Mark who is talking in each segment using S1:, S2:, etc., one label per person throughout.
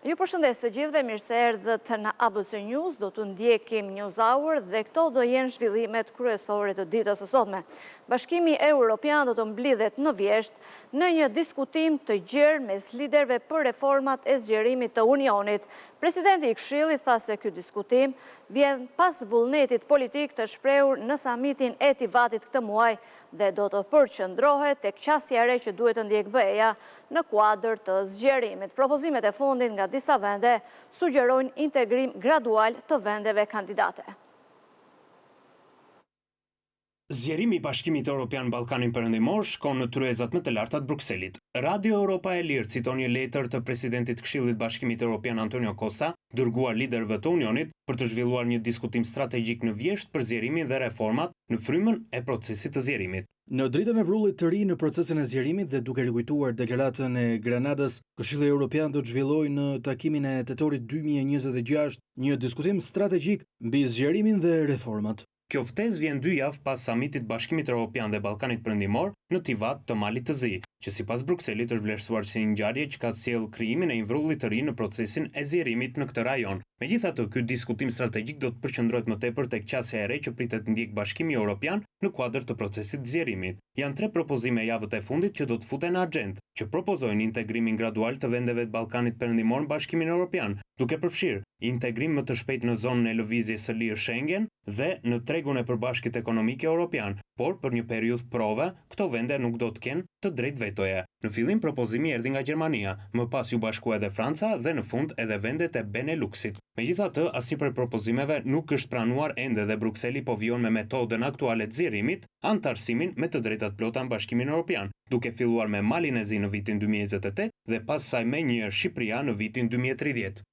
S1: Ju përshëndes të gjithëve, mirë se erdhët në ABC News, do të ndjekim News Hour dhe këto do jenë zhvillimet kryesore të ditës së sotme. Bashkimi Evropian do të mblidhet në Vjesht në një diskutim të gjerë mes liderëve për reformat e zgjerimit të Unionit. Presidenti i Këshillit tha se ky diskutim vjen pas vullnetit politik të shprehur në samitin e Tivatit këtë muaj dhe do të përqendrohet tek qasja e re që duhet të ndjek BE-ja në kuadër të zgjerimit. Propozimet e fundit nga disa vende sugjerojnë integrim gradual të vendeve kandidate.
S2: Zgjerimi i Bashkimit Evropian Ballkanin Perëndimor shkon në tryezat më të larta të Brukselit. Radio Europa e Lirë citon një letër të presidentit të Këshillit Bashkimit Evropian Antonio Costa, dërguar liderëve të Unionit për të zhvilluar një diskutim strategjik në Vjesht për zgjerimin dhe reformat në frymën e procesit të zgjerimit.
S3: Në dritën e vrullit të ri në procesin e zgjerimit dhe duke rikujtuar deklaratën e Granadës, Këshilli Evropian do të zhvillojë në takimin e tetorit 2026 një diskutim strategjik mbi zgjerimin dhe reformat.
S2: Kjo ftesë vjen 2 javë pas samitit Bashkimit Evropian dhe Ballkanit Perëndimor në Tivat të Malit të Zi, që sipas Brukselit është vlerësuar si një ngjarje që ka sjellë krijimin e një vrulli të ri në procesin e zgjerimit në këtë rajon. Megjithatë, ky diskutim strategjik do të përqendrohet më tepër tek qasja e re që pritet ndjek Bashkimi Evropian në kuadër të procesit të zgjerimit. Janë 3 propozime javët e fundit që do të futen në agjendë, që propozojnë integrimin gradual të vendeve të Ballkanit Perëndimor në Bashkimin Evropian, duke përfshirë integrim më të shpejt në zonën e lëvizjes së lirë Schengen dhe në tregun e përbashkët ekonomik evropian, por për një periudhë prove, këto vende nuk do të kenë të drejtë vetoje. Në fillim propozimi erdhi nga Gjermania, më pas u bashkua edhe Franca dhe në fund edhe vendet e Beneluxit. Megjithatë, asnjë prej propozimeve nuk është pranuar ende dhe Brukseli po vijon me metodën aktuale të zgjerimit, antarësimin me të drejtat plota në Bashkimin Evropian, duke filluar me Malin e Zi në vitin 2028 dhe pas saj me një Shqipëria në vitin 2030.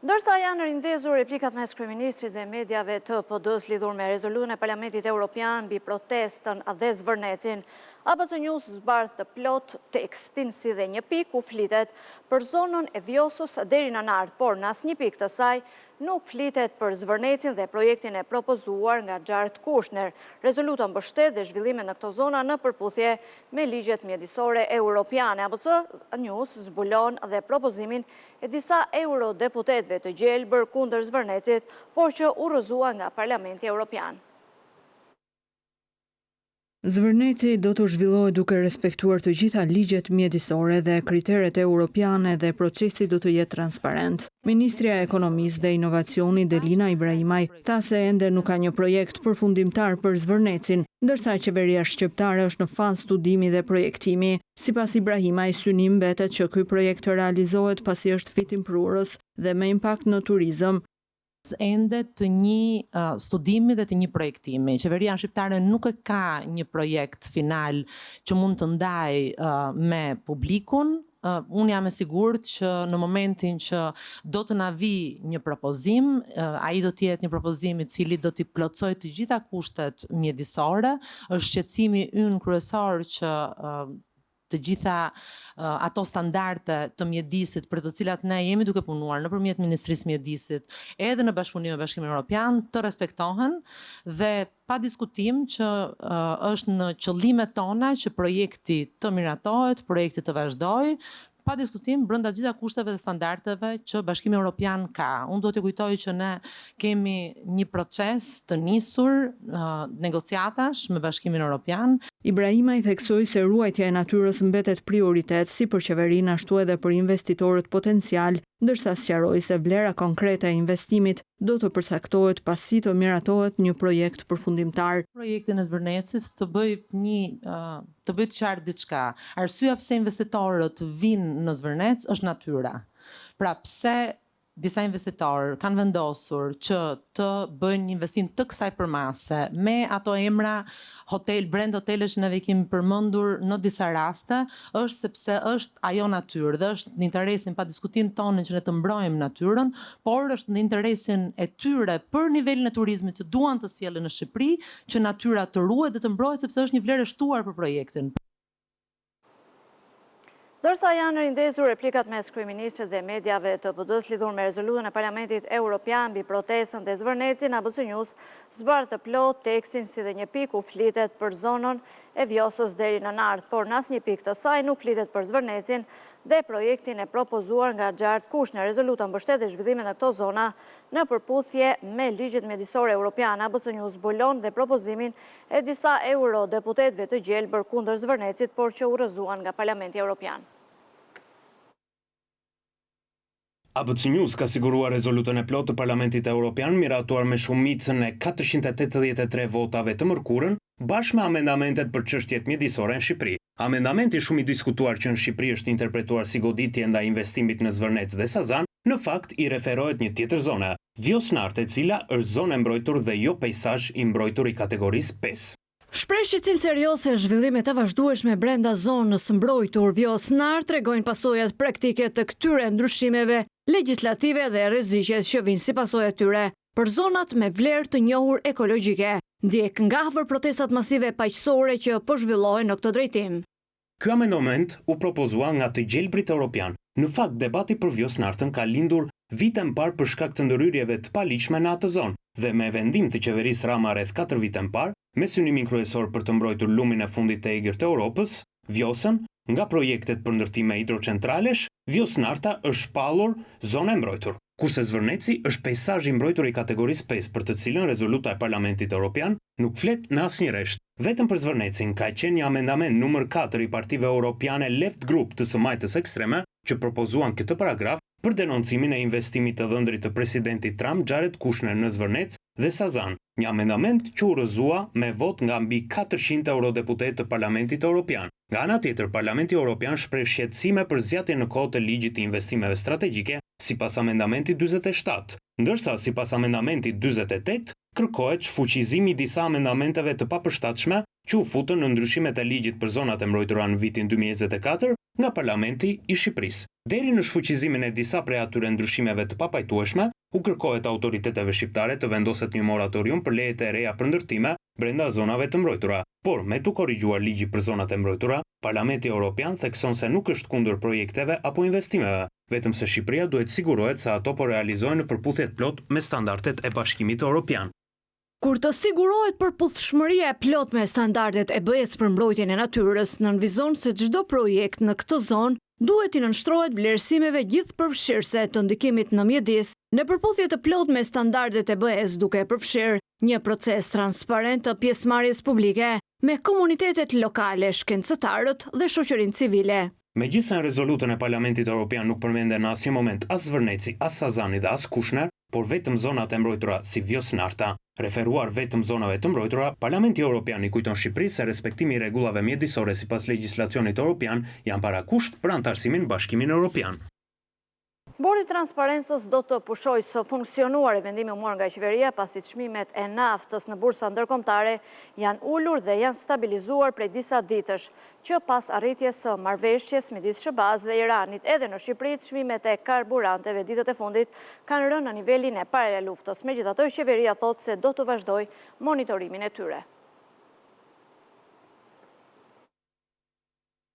S1: Ndërsa janë rindezur replikat mes kryeministrit dhe mediave të PD-s lidhur me rezolucion e Parlamentit Evropian mbi protestën dhe zvërnecin, ABC News zbardh të plot tekstin si dhe një pikë ku flitet për zonën e Vjosës deri në Nard, por në asnjë pikë të saj nuk flitet për zvërnecin dhe projektin e propozuar nga Xhart Kushner. Rezoluta mbështet dhe zhvillimet në këto zona në përputhje me ligjet mjedisore europiane. ABC News zbulon dhe propozimin e disa eurodeputetëve të gjelbër kundër zvërnecit, por që u rrëzua nga Parlamenti Evropian.
S4: Zvërneci do të zhvillohet duke respektuar të gjitha ligjet mjedisore dhe kriteret europiane dhe procesi do të jetë transparent. Ministrja e Ekonomisë dhe Inovacionit Delina Ibrahimaj tha se ende nuk ka një projekt përfundimtar për zvërnecin, ndërsa qeveria shqiptare është në fazë studimi dhe projektimi. Sipas Ibrahimaj, synim mbetet që ky projekt të realizohet pasi është fitim prurës dhe me impakt në turizëm.
S5: Ende të një studimi dhe të një projektimi. Qeveria shqiptare nuk e ka një projekt final që mund të ndaj me publikun. Unë jam e sigurt që në momentin që do të na vi një propozim, ai do të jetë një propozim i cili do t'i plotësojë të gjitha kushtet mjedisore, është shqetësimi ynë kryesor që të gjitha ato standarde të mjedisit për të cilat ne jemi duke punuar nëpërmjet Ministrisë Mjedisit edhe në bashkëpunim me Bashkimin Evropian të respektohen dhe pa diskutim që është në qëllimet tona që projekti të miratohet, projekti të vazhdojë, pa diskutim brenda gjitha kushteve dhe standardeve që Bashkimi Evropian ka. Unë do t'ju kujtoj që ne kemi një proces të nisur negociatash me Bashkimin Evropian.
S4: Ibrahima i theksoi se ruajtja e natyrës mbetet prioritet si për qeverinë ashtu edhe për investitorët potencial, ndërsa sqaroi se vlera konkrete e investimit do të përcaktohet pasi të miratohet një projekt përfundimtar.
S5: Projektin e zvërnecit të bëj të qartë diçka. Arsyeja pse investitorët vinë në zvërnec është natyra. Pra pse disa investitorë kanë vendosur që të bëjnë një investim të kësaj përmase me ato emra brand hotelesh neve kemi përmendur në disa raste, është sepse është ajo natyrë dhe është në interesin pa diskutim tonë që ne të mbrojmë natyrën, por është në interesin e tyre për nivelin e turizmit që duan të sjellën në Shqipëri, që natyra të ruhet dhe të mbrohet sepse është një vlerë e shtuar për projektin.
S1: Dërsa janë rindezur replikat mes kryeministrit dhe mediave të PD-s lidhur me rezolutën e Parlamentit Evropian mbi protestën dhe zvërnetin, ABC News zbardh të plot tekstin si dhe një pikë ku flitet për zonën e Vjosës deri në Nart, por në asnjë pikë të saj nuk flitet për zvërnetin dhe projektin e propozuar nga Xhart Kushner. Rezoluta mbështet dhe zhvillimet në këto zona në përputhje me ligjet mjedisore europiane. ABC News zbulon dhe propozimin e disa eurodeputetëve të gjelbër kundër zvërnecit, por që u rrëzuan nga Parlamenti Evropian.
S2: ABC News ka siguruar rezolutën e plotë të Parlamentit Evropian miratuar me shumicën e 483 votave të mërkurën, bashkë me amendamentet për çështjet mjedisore në Shqipëri. Amendamenti shumë i diskutuar që në Shqipëri është interpretuar si goditje ndaj investimit në Zvërnec dhe Sazan, në fakt i referohet një tjetër zone, Vjosnart, e cila është zonë e mbrojtur dhe jo pejsazh i mbrojtur i kategorisë 5.
S1: Shpreh shqetësim serioze zhvillimet e vazhdueshme brenda zonës mbrojtur Vjosnart tregojnë pasojat praktike të këtyre ndryshimeve legjislative dhe rreziqet që vijnë si pasojë të tyre për zonat me vlerë të njohur ekologjike. Ndjek ngahvër protestat masive paqësore që po zhvillohen në këtë drejtim.
S2: Ky amendament u propozua nga të gjelbrit europian. Në fakt, debati për Vjosnartën ka lindur vite më parë për shkak të ndërhyrjeve të paligjshme në atë zonë dhe me vendim të qeverisë Rama rreth 4 vite më parë, me synimin kryesor për të mbrojtur lumin e fundit të egër të Europës, Vjosën, nga projektet për ndërtime hidrocentralesh, Vjosnarta është shpallur zonë e mbrojtur. Kurse Zvërneci është pejsazh i mbrojtur i kategorisë 5 për të cilën rezoluta e Parlamentit Evropian nuk flet në asnjë rresht. Vetëm për Zvërnecin ka qenë një amendament numër 4 i partive europiane Left Group të së-majtës ekstreme që propozuan këtë paragraf për denoncimin e investimit të dhëndrit të presidentit Trump Xhart Kushner në Zvërnec dhe Sazan, një amendament që u rrëzua me vot nga mbi 400 eurodeputetë të Parlamentit Evropian. Nga ana tjetër, Parlamenti Evropian shpreh shqetësime për zgjatjen në kohë të ligjit të investimeve strategjike sipas amendamentit 47, ndërsa sipas amendamentit 48 kërkohet shfuqizimi i disa amendamenteve të papërshtatshme që u futën në ndryshimet e ligjit për zonat e mbrojtura në vitin 2024 nga Parlamenti i Shqipërisë. Deri në shfuqizimin e disa prej atyre ndryshimeve të papajtueshme, u kërkohet autoriteteve shqiptare të vendoset një moratorium për lejet e reja për ndërtime brenda zonave të mbrojtura. Por me të korrigjuar ligji për zonat e mbrojtura, Parlamenti Evropian thekson se nuk është kundër projekteve apo investimeve, vetëm se Shqipëria duhet sigurohet se ato po realizohen në përputhje të plot me standardet e Bashkimit Evropian.
S1: Kur të sigurohet përputhshmëria e plot me standardet e BE-s për mbrojtjen e natyrës, nënvizon se çdo projekt në këtë zonë duhet i nënshtrohet vlerësimeve gjithëpërfshirëse të ndikimit në mjedis, në përputhje të plot me standardet e BE-s, duke përfshirë një proces transparent të pjesëmarrjes publike me komunitetet lokale, shkencëtarët dhe shoqërinë civile.
S2: Megjithëse në rezolutën e Parlamentit Evropian nuk përmenden në asnjë moment as Zvërneci, as Sazani dhe as Kushner, por vetëm zonat e mbrojtura si Vjosnarta, referuar vetëm zonave të mbrojtura, Parlamenti Evropian i kujton Shqipërisë se respektimi i rregullave mjedisore sipas legjislacionit evropian janë parakusht për anëtarësimin në Bashkimin Evropian.
S1: Bordi i transparencës do të pushojë së funksionuar vendimi u marrë nga qeveria pasi çmimet e naftës në bursa ndërkombëtare janë ulur dhe janë stabilizuar prej disa ditësh, që pas arritjes së marrëveshjes midis SHBA-s dhe Iranit. Edhe në Shqipëri çmimet e karburanteve ditët e fundit kanë rënë në nivelin e parë të luftës. Megjithatë, qeveria thotë se do të vazhdojë monitorimin e tyre.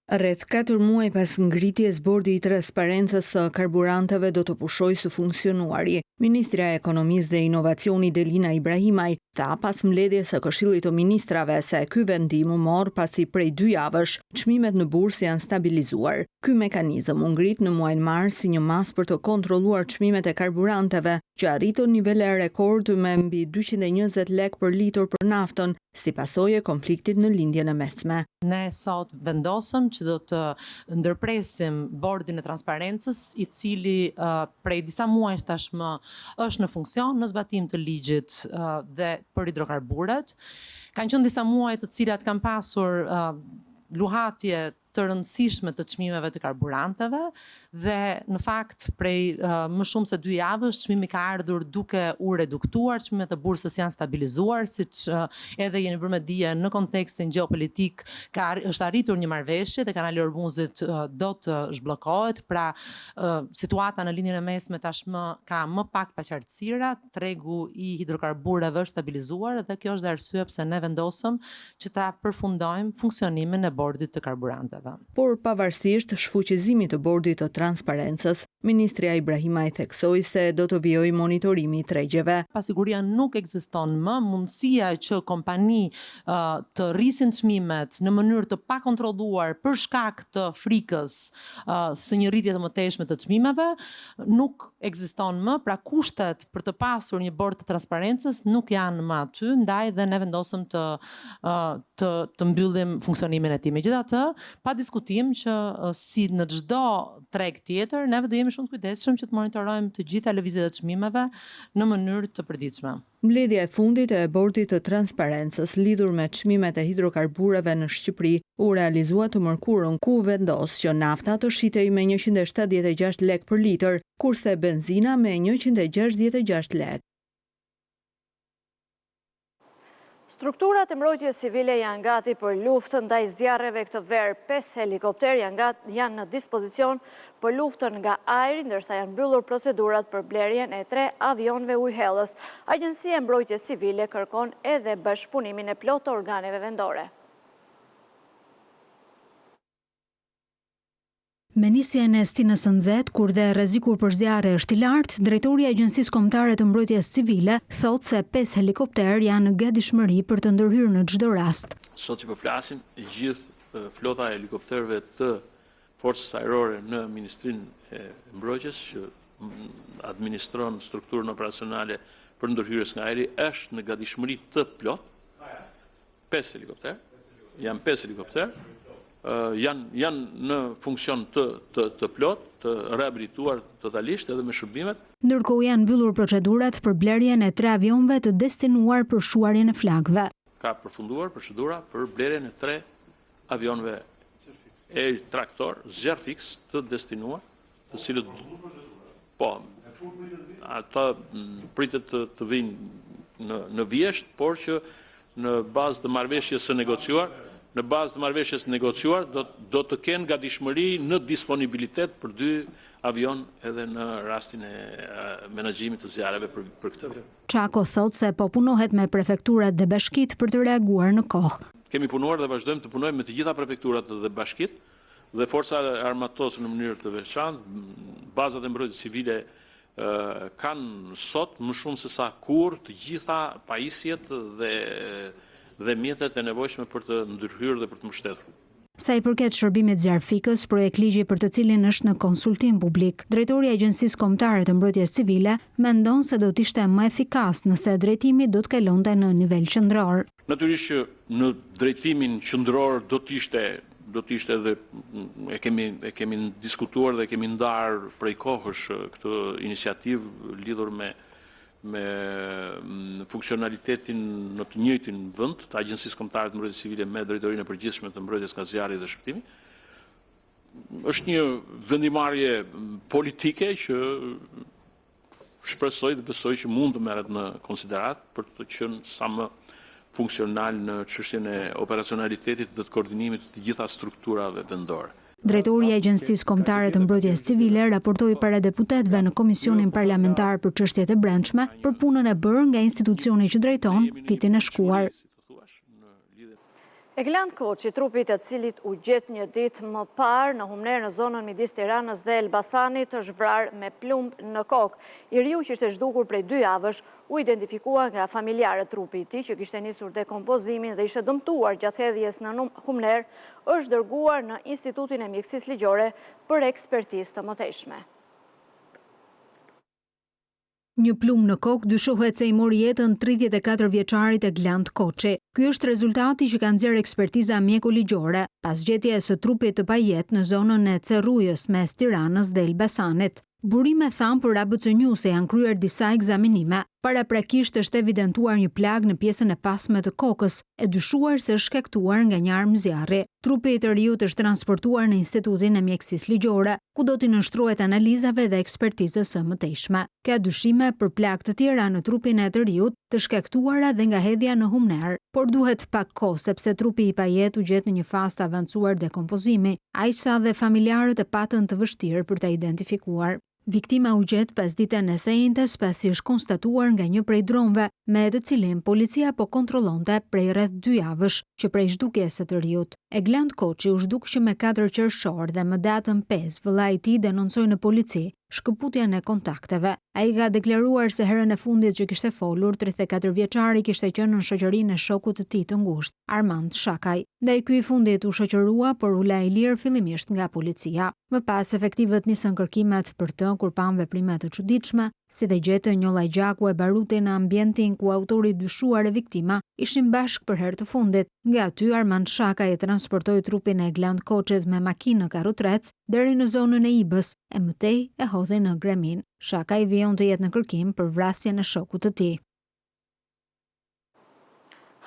S4: Rreth 4 muaj pas ngritjes, Bordi i transparencës së karburanteve do të pushojë së funksionuari. Ministrja e Ekonomisë dhe Inovacionit Delina Ibrahimaj tha pas mbledhjes së Këshillit të Ministrave se ky vendim u mor pasi prej 2 javësh çmimet në bursë janë stabilizuar. Ky mekanizëm u ngrit në muajin mars si një mas për të kontrolluar çmimet e karburanteve, që arritën nivele rekord me mbi 220 lek për litër për naftën, si pasojë e konfliktit në lindjen e mesme.
S5: Ne sot vendosëm që do të ndërpresim bordin e transparencës, i cili prej disa muajsh tashmë është në funksion në zbatim të ligjit dhe për hidrokarburet. Kanë qenë disa muaj të cilat kanë pasur luhatje të rëndësishme të çmimeve të karburanteve dhe në fakt prej më shumë se 2 javësh çmimi ka ardhur duke u reduktuar, çmimet e bursës janë stabilizuar, siç edhe jeni bërë me dije në kontekstin gjeopolitik është arritur një marrëveshje dhe kanali Ormuzit do të zhbllokohet, pra situata në linjën e mesme tashmë ka më pak paqartësira, tregu i hidrokarbureve është stabilizuar dhe kjo është arsye pse ne vendosëm që ta përfundojmë funksionimin e bordit të karburanteve. çmimeve.
S4: Por pavarësisht shfuqizimit të bordit të transparencës, ministria Ibrahimaj theksoi se do të vijojë monitorimi i tregjeve.
S5: Pasiguria nuk ekziston më, mundësia që kompani të rrisin çmimet në mënyrë të pakontrolluar për shkak të frikës së një rritje të mëtejshme të çmimeve nuk ekziston më, pra kushtet për të pasur një bord të transparencës nuk janë më aty, ndaj dhe ne vendosëm të mbyllim funksionimin e tij. Megjithatë, pa diskutim që si në çdo treg tjetër, neve do jemi shumë të kujdesshëm që të monitorojmë të gjitha lëvizjet e çmimeve në mënyrë të përditshme.
S4: Mbledhja e fundit e bordit të transparencës lidhur me çmimet e hidrokarbureve në Shqipëri u realizua të mërkurën, ku vendos që nafta të shitej me 176 lek për litër, kurse benzina me 166 lek.
S1: Strukturat e mbrojtjes civile janë gati për luftën ndaj zjarreve këtë verë. 5 helikopter janë në dispozicion për luftën nga ajri, ndërsa janë mbyllur procedurat për blerjen e 3 avionëve ujëhellës. Agjencia e Mbrojtjes Civile kërkon edhe bashkëpunimin e plotë të organeve vendore.
S6: Me nisjen e stinës së nxehtë, kur dhe rreziku për zjarre është i lartë, drejtori i Agjencisë Kombëtare të Mbrojtjes Civile thotë se 5 helikopter janë në gatishmëri për të ndërhyrë në çdo rast.
S7: Sot që po flasim, gjithë flota e helikopterëve të Forcës Ajrore në Ministrinë e Mbrojtjes që administron strukturën operacionale për ndërhyrjes nga ajri është në gatishmëri të plot. 5 helikopter. Janë 5 helikopter. Janë në funksion të plot, të rehabilituar totalisht edhe me shërbimet.
S6: Ndërkohë janë mbyllur procedurat për blerjen e 3 avionëve të destinuar për shuarjen e flakëve.
S7: Ka përfunduar procedura për blerjen e 3 avionëve Air Traktor zjarrfiks të destinuar, të cilët ata pritet të vinë në vjesht, por që në bazë të marrëveshjes së negociuar do të kenë gatishmëri në disponibilitet për 2 avion edhe në rastin e menaxhimit të zjarreve për këtë.
S6: Çako thotë se po punohet me prefekturat dhe bashkitë për të reaguar në kohë.
S7: Kemi punuar dhe vazhdojmë të punojmë me të gjitha prefekturat dhe bashkitë dhe forca armatose në mënyrë të veçantë. Bazat e mbrojtjes civile kanë sot më shumë se sa kurrë të gjitha pajisjet dhe mjetet e nevojshme për të ndërhyrë dhe për të mbështetur.
S6: Sa i përket shërbimit zjarrfikës, projekt ligji për të cilin është në konsultim publik, drejtori i Agjencisë Kombëtare të Mbrojtjes Civile mendon se do të ishte më efikas nëse drejtimi do të kalonte në nivel qendror.
S7: Natyrisht që në drejtimin qendror do të ishte dhe e kemi diskutuar dhe kemi ndarë prej kohësh këtë iniciativë lidhur me funksionalitetin në të njëjtin vend të Agjencisë Kombëtare të Mbrojtjes Civile me drejtorinë e përgjithshme të mbrojtjes nga zjarri dhe shpëtimi. Është një vendimarrje politike që shpresoj dhe besoj që mund të merret në konsiderat për të qenë sa më funksional në çështjen e operacionalitetit dhe të koordinimit të gjitha strukturave vendore.
S6: Drejtori i Agjencisë Kombëtare të Mbrojtjes Civile raportoi para deputetëve në Komisionin Parlamentar për Çështjet e Brendshme për punën e bërë nga institucioni që drejton vitin e shkuar.
S1: Eglant Koçi, trupi të cilit u gjet një ditë më parë në Humner në zonën midis Tiranës dhe Elbasanit, është vrarë me plumb në kokë. I riu që ishte zhdukur prej 2 javësh u identifikua nga familjarët. Trupi i tij, që kishte nisur dekompozimin dhe ishte dëmtuar gjatë hedhjes në Humner, është dërguar në Institutin e Mjekësisë Ligjore për ekspertizë të mëtejshme.
S6: Një plumb në kokë dyshohet se i mori jetën 34 vjeçarit Eglant Koçi. Ky është rezultati që ka nxjerrë ekspertiza mjeko-ligjore pas gjetjes së trupit të pajet në zonën e Cerrujës mes Tiranës dhe Elbasanit. Burime thanë për ABC News se janë kryer disa ekzaminime. Paraprakisht është evidentuar një plag në pjesën e pasme të kokës, e dyshuar se është shkaktuar nga një armë zjarri. Trupi i të riut është transportuar në Institutin e Mjekësisë Ligjore, ku do t'i nënshtrohet analizave dhe ekspertizës së mëtejshme. Ka dyshime për plag të tjera në trupin e të riut, të shkaktuara dhe nga hedhja në Humner, por duhet pak kohë sepse trupi i pajet u gjet në një fazë të avancuar dekompozimi, aq sa dhe familjarët e patën të vështirë për ta identifikuar. Viktima u gjet pasditën e së njëjtës pasi është konstatuar nga një prej dronëve, me të cilin policia po kontrollonte prej rreth 2 javësh që prej zhdukjes së të riut. Egland Koçi u zhdukshi me 4 qershor dhe më datën 5 vëllai i tij denoncoi në polici shkëputjen e kontakteve. Ai ka deklaruar se herën e fundit që kishte folur, 34 vjeçari kishte qenë në shoqërinë e shokut të tij të ngushtë, Armand Shakaj. Ndaj ky i fundit u shoqërua, por u la i lirë fillimisht nga policia. Më pas efektivët nisën kërkimet për të kur pan veprime të çuditshme, si dhe gjetën një lloj gjaku e baruti në ambientin ku autori dyshuar e viktima ishin bashkë për herë të fundit. Nga aty Armand Shakaj e transportoi trupin e Egland Koçit me makinë në karrotrec deri në zonën e Ibës, e mëtej e hodhi në Gremin. Shakaj vijon të jetë në kërkim për vrasjen e shokut të tij.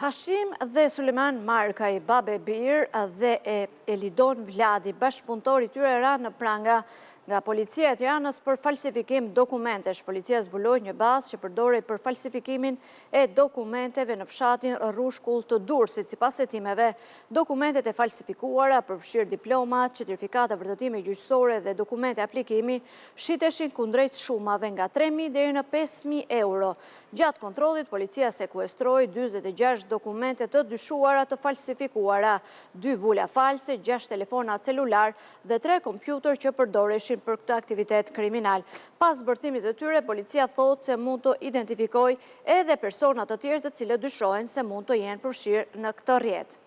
S1: Hashim dhe Suleman Markaj, Babe Bir dhe Elidon Vladi, bashkëpunëtori tyre ranë në pranga nga policia e Tiranës për falsifikim dokumentesh. Policia zbuloi një bazë që përdorej për falsifikimin e dokumenteve në fshatin Rrushkull të Durrësit. Sipas hetimeve, dokumentet e falsifikuara përfshirë diplomat, certifikata vërtetimi gjyqësore dhe dokumente aplikimi shiteshin kundrejt shumave nga 3.000 deri në 5.000 euro. Gjatë kontrollit, policia sekuestroi 46 dokumente të dyshuara të falsifikuara, 2 vula false, 6 telefona celular dhe 3 kompjuter që përdoreshin për këtë aktivitet kriminal. Pas zbërthimit të tyre, policia thotë se mund të identifikojë edhe persona të tjerë të cilët dyshohen se mund të jenë përfshirë në këtë rrjet.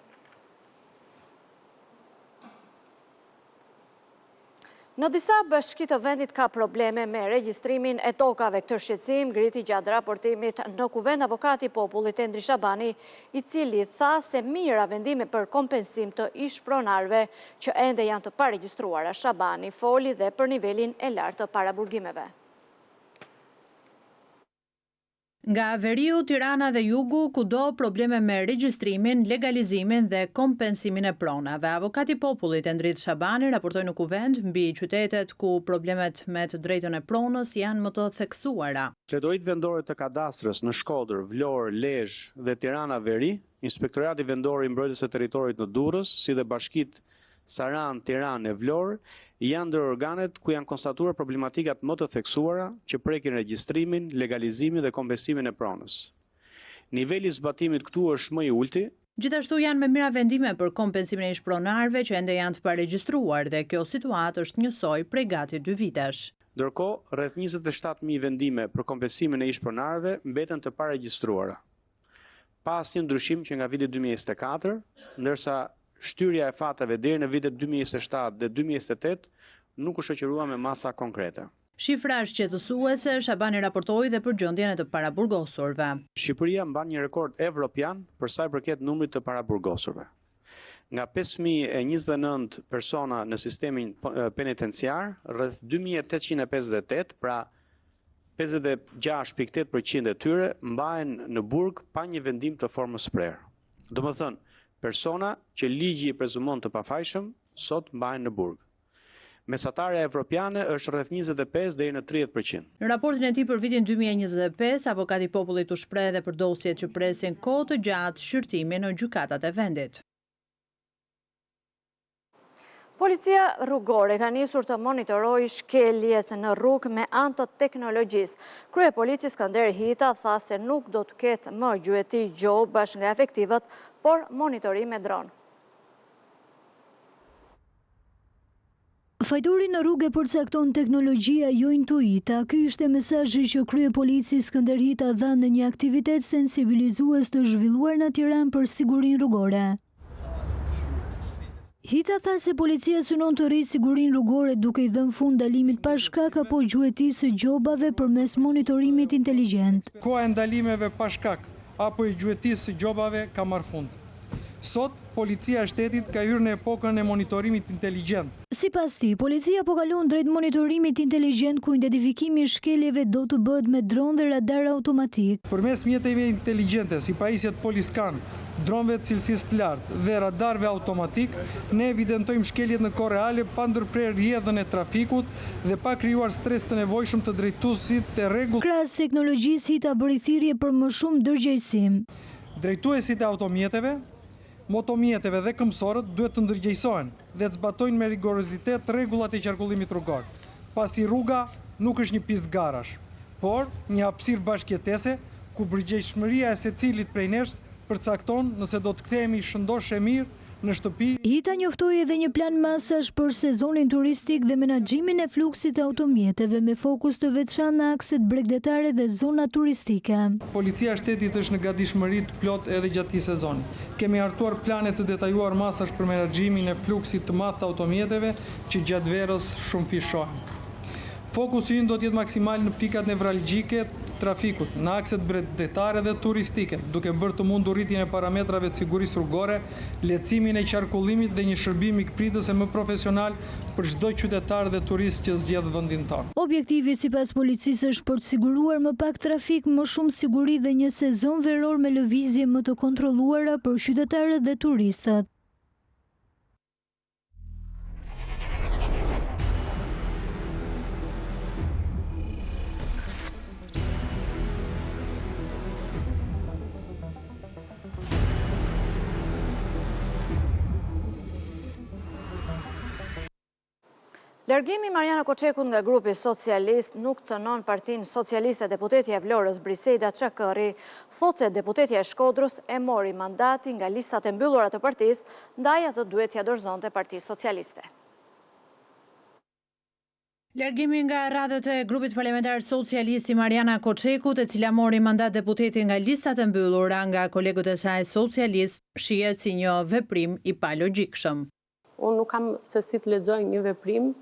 S1: Në disa bashki të vendit ka probleme me regjistrimin e tokave. Këtë shqetësim griti gjatë raportimit në Kuvend avokati i popullit Endri Shabani, i cili tha se mira vendime për kompensim të ish-pronarëve që ende janë të paregjistruara. Shabani foli dhe për nivelin e lartë të paraburgimeve.
S8: Nga veriu, Tirana dhe Jugu, kudo probleme me regjistrimin, legalizimin dhe kompensimin e pronave. Avokati i popullit Endrit Shabani raportoi në Kuvend mbi qytetet ku problemet me të drejtën e pronës janë më të theksuara.
S9: Pledorit vendore të kadastrës në Shkodër, Vlorë, Lezhë dhe Tirana Veri, Inspektorati Vendor i Mbrojtjes së Territorit në Durrës, si dhe bashkitë Saran, Tiranë e Vlorë, janë ndër organet ku janë konstatuar problematikat më të theksuara që prekin regjistrimin, legalizimin dhe kompensimin e pronës. Niveli i zbatimit këtu është më i ulti.
S8: Gjithashtu janë me mira vendime për kompensimin e ish-pronarëve që ende janë të paregjistruar dhe kjo situatë është njësoj prej gati 2 vitesh.
S9: Ndërkohë, rreth 27.000 vendime për kompensimin e ish-pronarëve mbeten të paregjistruara. Pa asnjë ndryshim që nga viti 2024, ndërsa shtyrja e fateve deri në vitet 2027 dhe 2028 nuk u shoqërua me masa konkrete.
S8: Shifra shqetësuese, Shabani raportoi dhe për gjendjen e të paraburgosurve.
S9: Shqipëria mban një rekord evropian për sa i përket numrit të paraburgosurve. Nga 5.029 persona në sistemin penitenciar, rreth 2.858, pra 56.8% e tyre mbahen në burg pa një vendim të formës prerë. Domethënë, persona që ligji i prezumon të pafajshëm sot mbahen në burg. Mesatarja evropiane është rreth 25 deri në 30%.
S8: Në raportin e tij për vitin 2025, avokati i popullit u shpreh edhe për dosjet që presin kohë të gjatë shqyrtimi në gjykatat e vendit.
S1: Policia rrugore ka nisur të monitorojë shkeljet në rrugë me anë të teknologjisë. Kryepolici Skënder Hita tha se nuk do të ketë më gjueti gjob bashkë nga efektivët, por monitorim me dron.
S10: Fajtori në rrugë e përcakton teknologjia jo intuita. Ky ishte mesazhi që Kryepolici Skënder Hita dha në një aktivitet sensibilizues të zhvilluar në Tiranë për sigurinë rrugore. Hita tha se policia synon të rrijë sigurinë rrugore duke i dhënë fund ndalimit pa shkak apo gjuetisë së gjobave përmes monitorimit inteligjent.
S11: Koha e ndalimeve pa shkak apo i gjuetisë së gjobave ka marrë fund. Sot, policia e shtetit ka hyrë në epokën e monitorimit inteligjent.
S10: Sipas tij, policia po kalon drejt monitorimit inteligjent ku identifikimi i shkeljeve do të bëhet me dron dhe radar automatik.
S11: Përmes mjeteve inteligjente si pajisjet Poliscan, dronëve të cilësisë të lartë dhe radarëve automatik, ne evidentojmë shkeljet në kohë reale pa ndërprerë rrjedhën e trafikut dhe pa krijuar stres të nevojshëm të drejtuesit të rregull.
S10: Krahas teknologjisë, Hita bëri thirrje për më shumë ndërgjegjësim.
S11: Drejtuesit e automjeteve, motomjeteve dhe këmbësorët duhet të ndërgjegjësohen dhe të zbatojnë me rigorozitet rregullat e qarkullimit rrugor, pasi rruga nuk është një pistë garash, por një hapësirë bashkëjetese ku përgjegjësia e secilit prej nesh përcakton nëse do të kthehemi shëndosh e mirë në shtëpi.
S10: Hita njoftoi edhe një plan masash për sezonin turistik dhe menaxhimin e fluksit të automjeteve me fokus të veçantë në akset bregdetare dhe zona turistike.
S11: Policia e shtetit është në gatishmëri të plot edhe gjatë këtij sezoni. Kemi hartuar plane të detajuar masash për menaxhimin e fluksit të madh të automjeteve që gjatë verës shumë fishohen. Fokusi ynë do të jetë maksimal në pikat nevralgjike të trafikut, në akset bregdetare dhe turistike, duke bërë të mundur rritjen e parametrave të sigurisë rrugore, lehtësimin e qarkullimit dhe një shërbim mikpritëse më profesional për çdo qytetar dhe turist që zgjedh vendin tonë.
S10: Objektivi sipas policisë është për të siguruar më pak trafik, më shumë siguri dhe një sezon veror me lëvizje më të kontrolluara për qytetarët dhe turistët.
S1: Largimi Mariana Koçekut nga grupi socialist nuk cënon Partinë Socialiste. Deputetja e Vlorës Briseda Çakëri thotë se deputetja e Shkodrës e mori mandatin nga listat e mbyllura të partisë, ndaj atë duhet t'ia dorëzonte Partisë Socialiste.
S8: Largimi nga radhët e grupit parlamentar socialisti Mariana Koçekut, e cila mori mandat deputeti nga listat e mbyllura nga kolegët e saj socialist, shihet si një veprim i palogjikshëm.
S12: Unë nuk kam se si të lexoj një veprim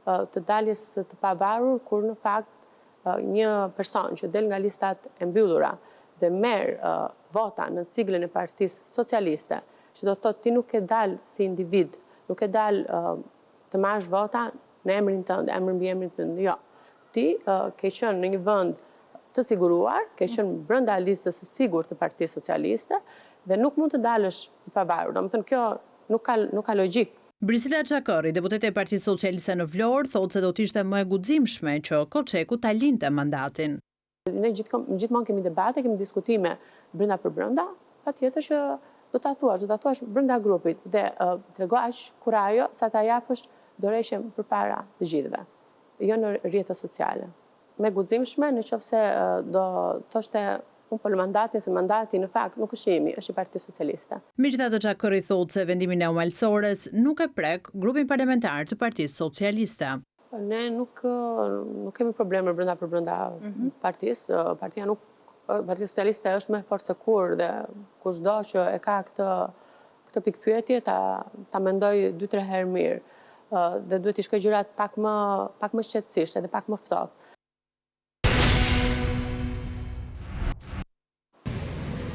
S12: të daljes të pavarur, kur në fakt një person që del nga listat e mbyllura dhe merr vota në siglën e Partisë Socialiste, që do të thotë ti nuk e dal si individ, nuk e dal të marrësh vota në emrin tënd, emrin mbi emrin tënd. Jo. Ti ke qenë në një vend të siguruar, ke qenë brenda listës së sigurt të Partisë Socialiste dhe nuk mund të dalësh i pavarur. Domethënë kjo nuk ka logjik.
S8: Briseda Çakëri, deputete e Partisë Socialiste në Vlorë, thotë se do të ishte më e guximshme që Koçeku ta linte mandatin.
S12: Ne gjithmonë kemi debate, kemi diskutime brenda për brenda, patjetër që do ta thuash brenda grupit dhe trego aq kurajo sa ta japësh dorëshem përpara të gjithëve, jo në rrjetet sociale. Me guximshme nëse do thoshte unë për mandatin, se mandati në fakt nuk është imi, është i Partisë Socialiste.
S8: Megjithatë, Çakëri thotë se vendimin e Umalsores nuk e prek grupin parlamentar të Partisë Socialiste.
S12: Ne nuk kemi probleme brenda partisë. Partia Socialiste është me forcë kur dhe kushdo që e ka këtë pikpyetje ta mendoj 2-3 herë mirë dhe duhet të shkojë gjërat pak më qetësisht edhe pak më ftohtë.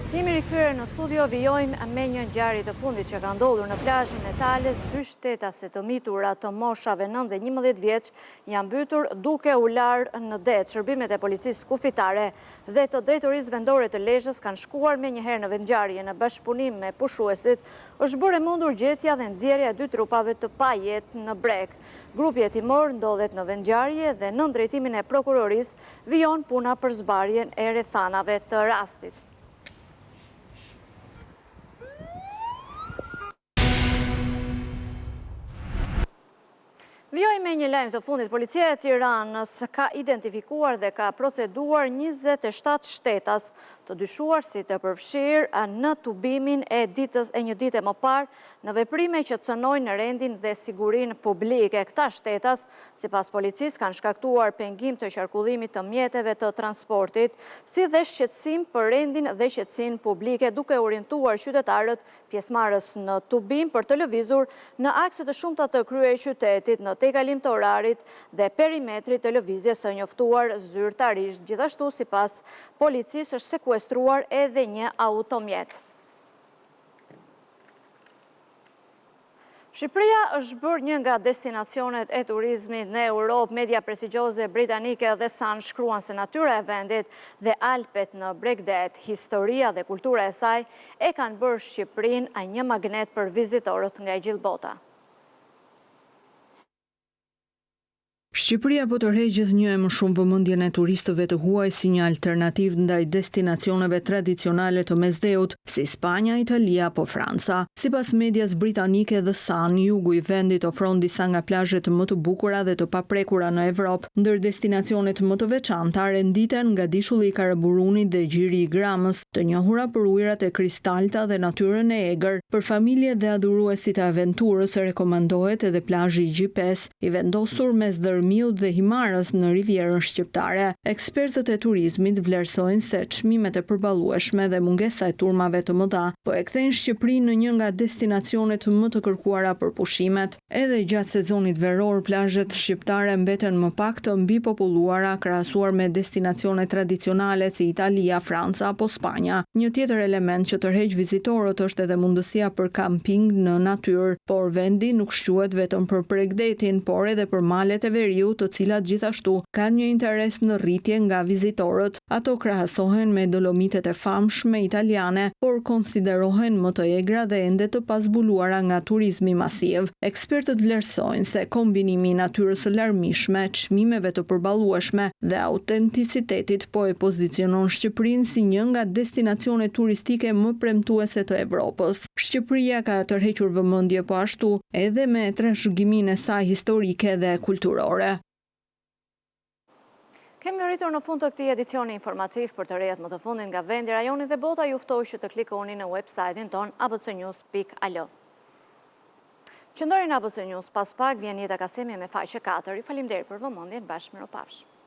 S1: Jemi rikthyer në studio, vijojmë me një ngjarje të fundit që ka ndodhur në plazhin e Tales. 2 shtetase të mitura të moshave 9 dhe 11 vjeç janë mbytur duke u larë në det. Shërbimet e policisë kufitare dhe të drejtorisë vendore të Lezhës kanë shkuar menjëherë në vendngjarje. Në bashkëpunim me pushuesit është bërë mundur gjetja dhe nxjerrja e 2 trupave të pajetë në Brek. Grupi hetimor ndodhet në vendngjarje dhe nën drejtimin e prokurorisë vijon puna për zbarjen e rrethanave të rastit. Vijoj me një lajm të fundit. Policia e Tiranës ka identifikuar dhe ka proceduar 27 shtetas të dyshuar si të përfshirë në tubimin e një dite më parë në veprime që cënojnë rendin dhe sigurinë publike. Këta shtetas, sipas policisë, kanë shkaktuar pengim të qarkullimit të mjeteve të transportit, si dhe shqetësim për rendin dhe qetësinë publike, duke orientuar qytetarët pjesëmarrës në tubim për të lëvizur në akse të shumta të kryeqytetit në tejkalim të orarit dhe perimetrit të lëvizjes së njoftuar zyrtarisht. Gjithashtu, sipas policisë, është sekuestruar edhe një automjet. Shqipëria është bërë një nga destinacionet e turizmit në Europë. Media prestigjioze britanike dhe Sun shkruan se natyra e vendit dhe Alpet në Bregdet, historia dhe kultura e saj e kanë bërë Shqipërinë një magnet për vizitorët nga gjithë bota.
S4: Shqipëria po tërheq gjithnjë e më shumë vëmendjen e turistëve të huaj si një alternativë ndaj destinacioneve tradicionale të Mesdheut, si Spanja, Italia apo Franca. Sipas medias britanike The Sun, jugu i vendit ofron disa nga plazhet më të bukura dhe të paprekura në Evropë, ndër destinacionet më të veçanta renditen nga Dishulli i Karaburunit dhe Gjiri i Gramës, të njohura për ujërat e kristalta dhe natyrën e egër. Për familje dhe adhuruesit e aventurës rekomandohet edhe plazhi i Gjipes, i vendosur mes Dërmiut dhe Himarës në Rivierën Shqiptare. Ekspertët e turizmit vlerësojnë se çmimet e përballueshme dhe mungesa e turmave të mëdha po e kthejnë Shqipërinë në një nga destinacionet më të kërkuara për pushimet. Edhe gjatë sezonit veror, plazhet shqiptare mbeten më pak të mbipopulluara krahasuar me destinacione tradicionale si Italia, Franca apo Spanja. Një tjetër element që tërheq vizitorët është edhe mundësia për kamping në natyrë, por vendi nuk shquhet vetëm për Bregdetin, por edhe për malet e veriut, të cilat gjithashtu kanë një interes në rritje nga vizitorët. Ato krahasohen me Dolomitet e famshme italiane, por konsiderohen më të egra dhe ende të pazbuluara nga turizmi masiv. Ekspertët vlerësojnë se kombinimi i natyrës së larmishme, çmimeve të përballueshme dhe autenticitetit po e pozicionon Shqipërinë si një nga destinacionet turistike më premtuese të Evropës. Shqipëria ka tërhequr vëmendje po ashtu edhe me trashëgiminë e saj historike dhe kulturore.
S1: Kemi arritur në fund të këtij edicioni informativ. Për të rejat më të fundit nga vendi, rajoni dhe bota, ju ftoj që të klikoni në website-in ton abcnews.al. Qëndroni në ABC News, pas pak vjen Jeta Kasemi me faqe 4. Ju faleminderit për vëmendjen, bashkë miropafshim.